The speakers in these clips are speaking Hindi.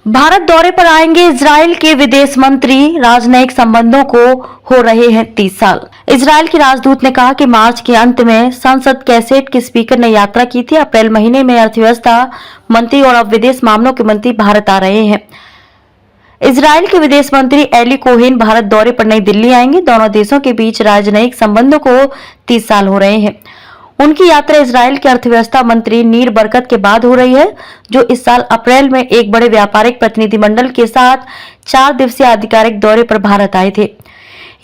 भारत दौरे पर आएंगे इजराइल के विदेश मंत्री, राजनयिक संबंधों को हो रहे हैं 30 साल। इजराइल के राजदूत ने कहा कि मार्च के अंत में संसद कैसेट के स्पीकर ने यात्रा की थी। अप्रैल महीने में अर्थव्यवस्था मंत्री और अब विदेश मामलों के मंत्री भारत आ रहे हैं। इजराइल के विदेश मंत्री एली कोहेन भारत दौरे पर नई दिल्ली आएंगे। दोनों देशों के बीच राजनयिक संबंधों को 30 साल हो रहे हैं। उनकी यात्रा इजराइल के अर्थव्यवस्था मंत्री नीर बरकत के बाद हो रही है, जो इस साल अप्रैल में एक बड़े व्यापारिक प्रतिनिधिमंडल के साथ 4 दिवसीय आधिकारिक दौरे पर भारत आए थे।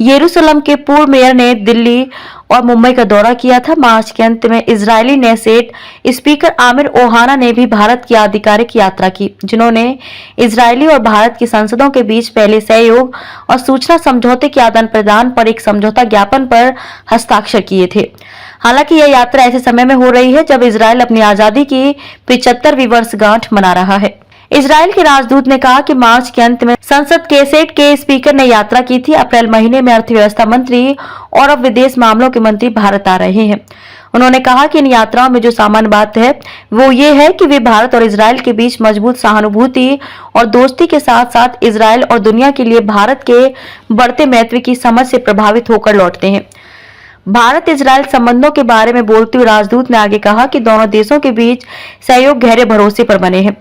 यरूशलेम के पूर्व मेयर ने दिल्ली और मुंबई का दौरा किया था। मार्च के अंत में इजरायली नेसेट स्पीकर आमिर ओहाना ने भी भारत की आधिकारिक यात्रा की, जिन्होंने इजरायली और भारत की संसदों के बीच पहले सहयोग और सूचना समझौते के आदान प्रदान पर एक समझौता ज्ञापन पर हस्ताक्षर किए थे। हालांकि यह यात्रा ऐसे समय में हो रही है जब इजराइल अपनी आजादी की 75वीं वर्षगांठ मना रहा है। इजराइल के राजदूत ने कहा कि मार्च के अंत में संसद केसेट के स्पीकर ने यात्रा की थी। अप्रैल महीने में अर्थव्यवस्था मंत्री और अब विदेश मामलों के मंत्री भारत आ रहे हैं। उन्होंने कहा कि इन यात्राओं में जो सामान्य बात है वो ये है कि वे भारत और इजराइल के बीच मजबूत सहानुभूति और दोस्ती के साथ साथ इजराइल और दुनिया के लिए भारत के बढ़ते महत्व की समझ से प्रभावित होकर लौटते हैं। भारत इजराइल संबंधों के बारे में बोलते हुए राजदूत ने आगे कहा कि दोनों देशों के बीच सहयोग गहरे भरोसे पर बने हैं।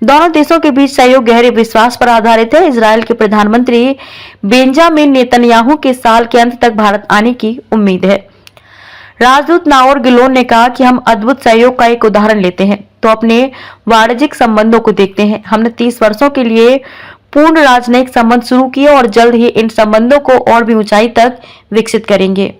दोनों देशों के बीच सहयोग गहरे विश्वास पर आधारित है। इजराइल के प्रधानमंत्री बेंजामिन नेतन्याहू के साल के अंत तक भारत आने की उम्मीद है। राजदूत नाओर गिलोन ने कहा कि हम अद्भुत सहयोग का एक उदाहरण लेते हैं तो अपने वाणिज्यिक संबंधों को देखते हैं। हमने 30 वर्षों के लिए पूर्ण राजनयिक संबंध शुरू किए और जल्द ही इन संबंधों को और भी ऊंचाई तक विकसित करेंगे।